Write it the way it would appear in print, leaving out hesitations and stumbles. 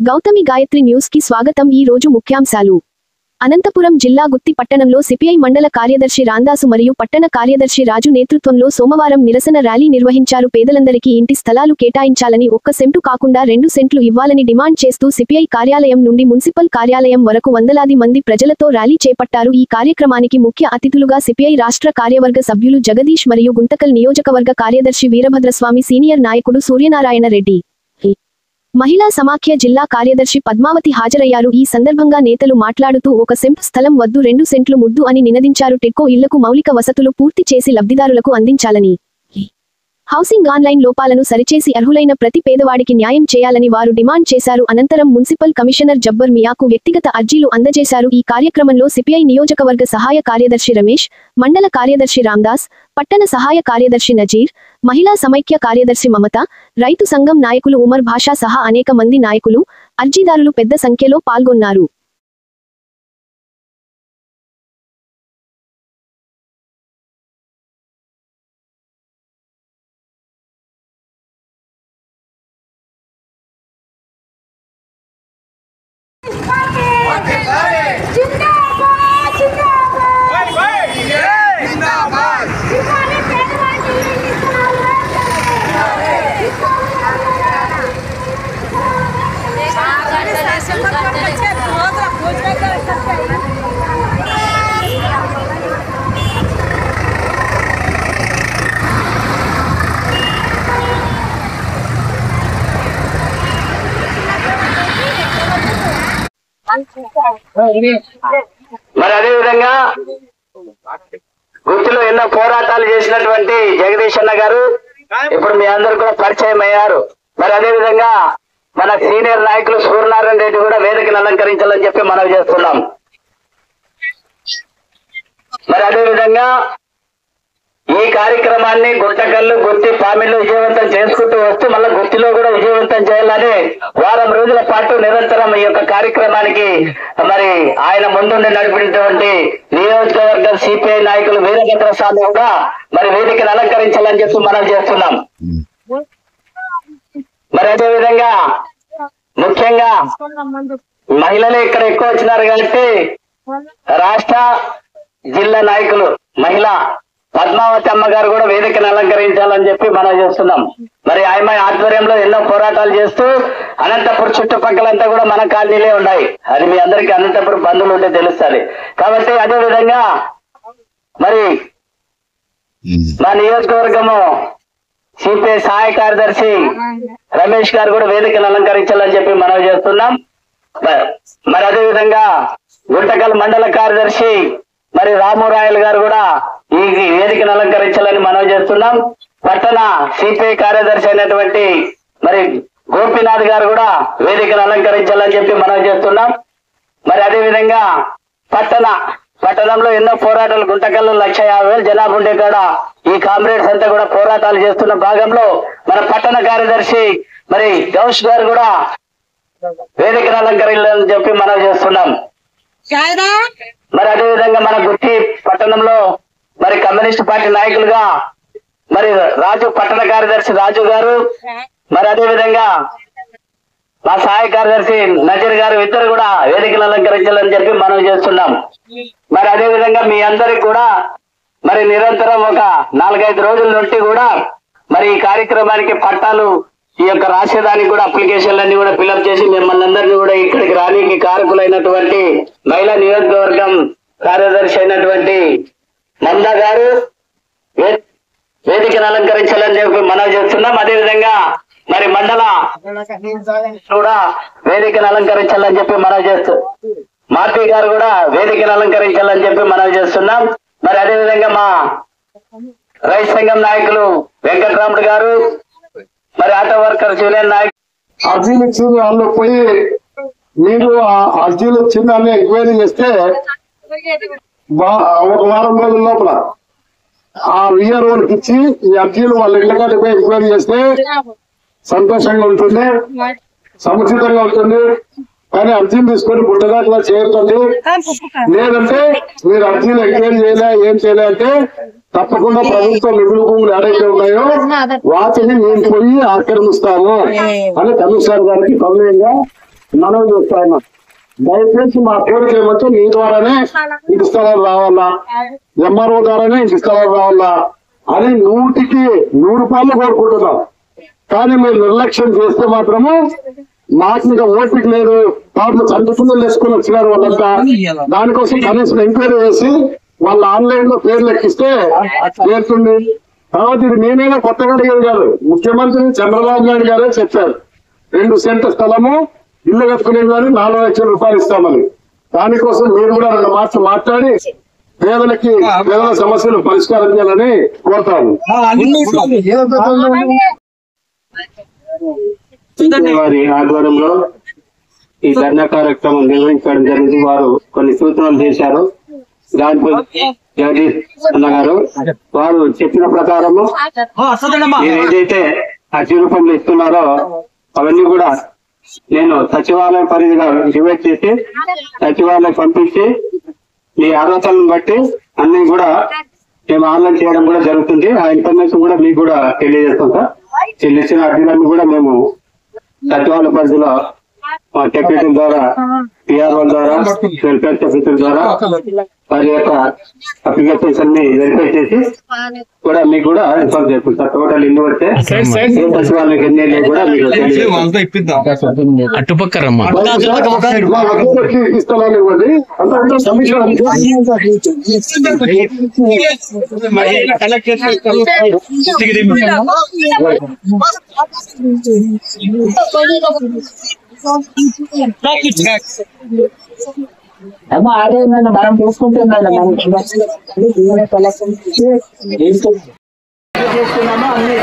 Gautami Gayatri news కి స్వాగతం. ఈ రోజు ముఖ్యాంశాలు. అనంతపురం జిల్లా గుత్తి పట్టణంలో సిపిఐ మండల కార్యదర్శి రాందాసు మరియు పట్టణ కార్యదర్శి రాజు నేతృత్వంలో సోమవారం నిరసన ర్యాలీ నిర్వహించారు. పేదలందరికీ ఇంటి స్థలాలు కేటాయించాలని, 1 సెంటు కాకుండా 2 సెంట్లు ఇవ్వాలని డిమాండ్ చేస్తూ సిపిఐ కార్యాలయం నుండి మున్సిపల్ కార్యాలయం వరకు వందలాది మంది ప్రజలతో ర్యాలీ చేపట్టారు. ఈ కార్యక్రమానికి ముఖ్య అతిథులుగా సిపిఐ రాష్ట్ర కార్యవర్గ సభ్యులు జగదీష్ మరియు గుంతకల్ నియోజకవర్గ కార్యదర్శి వీరభద్రస్వామి, సీనియర్ నాయకుడు సూర్యనారాయణ రెడ్డి, మహిళా సమాఖ్య జిల్లా కార్యదర్శి పద్మావతి హాజరయ్యారు. ఈ సందర్భంగా నేతలు మాట్లాడుతూ 1 సెంటు స్థలం వద్దు, 2 సెంట్లు ముద్దు అని నినదించారు. టెక్కో ఇళ్లకు మౌలిక వసతులు పూర్తి చేసి లబ్ధిదారులకు అందించాలని, హౌసింగ్ ఆన్లైన్ లోపాలను సరిచేసి అర్హులైన ప్రతి పేదవాడికి న్యాయం చేయాలని వారు డిమాండ్ చేశారు. అనంతరం మున్సిపల్ కమిషనర్ జబ్బర్ మియాకు వ్యక్తిగత అర్జీలు అందజేశారు. ఈ కార్యక్రమంలో సిపిఐ నియోజకవర్గ సహాయ కార్యదర్శి రమేష్, మండల కార్యదర్శి రాందాస్, పట్టణ సహాయ కార్యదర్శి నజీర్, మహిళా సమైక్య కార్యదర్శి మమత, రైతు సంఘం నాయకులు ఉమర్ భాషా సహా అనేక మంది నాయకులు, అర్జీదారులు పెద్ద సంఖ్యలో పాల్గొన్నారు. మరి అదే విధంగా గుర్తులో ఎన్నో పోరాటాలు చేసినటువంటి జగదీష్ అన్న గారు ఇప్పుడు మీ అందరు కూడా పరిచయం అయ్యారు. మరి అదే విధంగా మన సీనియర్ నాయకులు సూర్యనారాయణ రెడ్డి కూడా వేదికను అలంకరించాలని చెప్పి మనం చేస్తున్నాం. మరి అదే విధంగా ఈ కార్యక్రమాన్ని గుంటకల్లు, గుత్తి, పామిళ్ళు విజయవంతం చేసుకుంటూ వస్తూ మళ్ళీ గుత్తిలో కూడా విజయవంతం చేయాలని వారం రోజుల పాటు నిరంతరం ఈ యొక్క కార్యక్రమానికి మరి ఆయన ముందుండి నడిపినటువంటి నియోజకవర్గ సిపిఐ నాయకులు వీరభద్రస్వామి కూడా మరి వేదికను అలంకరించాలని చెప్పి మనం చేస్తున్నాం. మరి అదే విధంగా ముఖ్యంగా మహిళలే ఇక్కడ ఎక్కువ వచ్చినారు కాబట్టి రాష్ట్ర జిల్లా నాయకులు మహిళ పద్మావతి అమ్మ గారు కూడా వేదికను అలంకరించాలని చెప్పి మనం చేస్తున్నాం. మరి ఆమె ఆధ్వర్యంలో ఎన్నో పోరాటాలు చేస్తూ అనంతపురం చుట్టుపక్కలంతా కూడా మన కాలనీలే ఉన్నాయి. అది మీ అందరికీ అనంతపురం బంధువులు ఉంటే తెలుస్తుంది. కాబట్టి అదే విధంగా మరి మా నియోజకవర్గము సిపిఐ సహాయ కార్యదర్శి రమేష్ గారు కూడా వేదికను అలంకరించాలని చెప్పి మనం చేస్తున్నాం. మరి అదే విధంగా గుంటకల్ మండల కార్యదర్శి మరి రామురాయలు గారు కూడా ఈ వేదికను అలంకరించాలని మనం చేస్తున్నాం. పట్టణ సిపిఐ కార్యదర్శి అయినటువంటి మరి గోపీనాథ్ గారు కూడా వేదికను అలంకరించాలని చెప్పి మనం చేస్తున్నాం. మరి అదే విధంగా పట్టణంలో ఎన్నో పోరాటాలు, గుంటకల్లో 150,000 జనాభా ఉండే కూడా ఈ కామ్రేడ్స్ అంతా కూడా పోరాటాలు చేస్తున్న భాగంలో మన పట్టణ కార్యదర్శి మరి గౌష్ గారు కూడా వేదికను అలంకరించాలని చెప్పి మనం చేస్తున్నాం. మరి అదే విధంగా మన గుత్తి పట్టణంలో మరి కమ్యూనిస్ట్ పార్టీ నాయకులుగా మరి రాజు, పట్టణ కార్యదర్శి రాజు గారు, మరి అదే విధంగా మా సహాయ కార్యదర్శి నజీర్ గారు ఇద్దరు కూడా వేదికలు అలంకరించాలని చెప్పి మనం చేస్తున్నాం. మరి అదే విధంగా మీ అందరికి కూడా మరి నిరంతరం ఒక 4-5 రోజుల నుండి కూడా మరి ఈ కార్యక్రమానికి పట్టాలు ఈ యొక్క రాసేదానికి కూడా అప్లికేషన్లన్నీ కూడా ఫిల్అప్ చేసి మిమ్మల్ని అందరినీ కూడా ఇక్కడికి రానికి కారకులైనటువంటి మహిళా నియోజకవర్గం కార్యదర్శి అయినటువంటి నందా గారు వేదికను అలంకరించాలని చెప్పి మనం చేస్తున్నాం. అదేవిధంగా మరి మండల కూడా వేదికను అలంకరించాలని చెప్పి మనం చేస్తున్నాం. మార్పి గారు కూడా వేదికను అలంకరించాలని చెప్పి మనం చేస్తున్నాం. మరి అదేవిధంగా మా రైతు సంఘం నాయకులు వెంకటరాముడు గారు, మరి ఆటో వర్కర్స్ యూనియన్ నాయకులు అర్జీలు ఇచ్చిన వాళ్ళు పోయి మీరు అర్జీలు వచ్చిందని ఎంక్వైరీ చేస్తే 1 వారం రోజుల లోపల ఆ విఆర్ఓకి ఇచ్చి ఈ అర్జీలు వాళ్ళ ఇళ్ళకి పోయి ఎంక్వైరీ చేస్తే సంతోషంగా ఉంటుంది, సముచితంగా ఉంటుంది. కానీ అర్జీలు తీసుకొని పుట్టదాట్లా చేరుతుంది. లేదంటే మీరు అర్జీలు ఎంక్వైరీ చేయలే, ఏం చేయలే అంటే తప్పకుండా ప్రభుత్వం మిగులు భూములు ఏడైతే ఉన్నాయో వాటిని మేము పోయి ఆక్రమిస్తాము అని కమిషనర్ గారికి ప్రమేయంగా మనం చూస్తాను. దయచేసి మా కోరిక ఏమంటే మీ ద్వారానే ఇంటి స్థలాలు రావాలా, ఎంఆర్ఓ ద్వారానే ఇంటి స్థలాలు రావాలా అని 100కి 100 కోరుకుంటున్నాం. కానీ మీరు నిర్లక్ష్యం చేస్తే మాత్రము మాకు ఇంకా ఓపిక లేదు. వాళ్ళు చందుకులు వేసుకుని వచ్చినారు వాళ్ళంతా. దానికోసం కనీసం ఎంక్వైరీ చేసి వాళ్ళ ఆన్లైన్ లో పేర్లు ఎక్కిస్తే చేరుతుంది. తర్వాత ఇది నేనైనా కొత్తగా అడిగేది కాదు, ముఖ్యమంత్రి చంద్రబాబు నాయుడు గారే చెప్పారు 2 సెంట్ల స్థలము ఇల్లు కట్టుకునే కానీ 4 లక్షల రూపాయలు ఇస్తామని. దానికోసం మీరు కూడా 2 మాటలు మాట్లాడి పేదల సమస్యలు పరిష్కారం చేయాలని కోరుతాము. వారి ఆధ్వర్యంలో ఈ ధర్నా కార్యక్రమం నిర్వహించడం జరిగింది. వారు కొన్ని సూచనలు చేశారు. దానిపై జగదీష్ అన్న గారు వారు చెప్పిన ప్రకారము ఏదైతే అర్జీ రూపంలో ఇస్తున్నారో అవన్నీ కూడా నేను సచివాలయం పరిధిగా డివైడ్ చేసి సచివాలయం పంపించి మీ అర్హతలను బట్టి అన్ని కూడా మేము ఆన్లైన్ చేయడం కూడా జరుగుతుంది. ఆ ఇన్ఫర్మేషన్ కూడా మీకు కూడా తెలియజేస్తాం సార్. చెల్లించిన అర్జీలన్నీ కూడా మేము సచివాలయ పరిధిలో మా సెక్రటరీ ద్వారా, పిఆర్ఓ ద్వారా, వెల్ఫేర్ సెక్రటరీ ద్వారా వారి యొక్క అప్లికేషన్స్ అన్ని వెరిఫై చేసి కూడా మీకు కూడా ఇన్ఫార్మ్ చేస్తాం సార్. టోటల్ ఇల్లు వస్తే సచివాలయానికి ఎన్ని కూడా మీకు అటుపక్కరమ్మా ఇస్తామని ఇవ్వండి. అదే మనం చూసుకుంటున్నాం చేస్తున్నామో అన్ని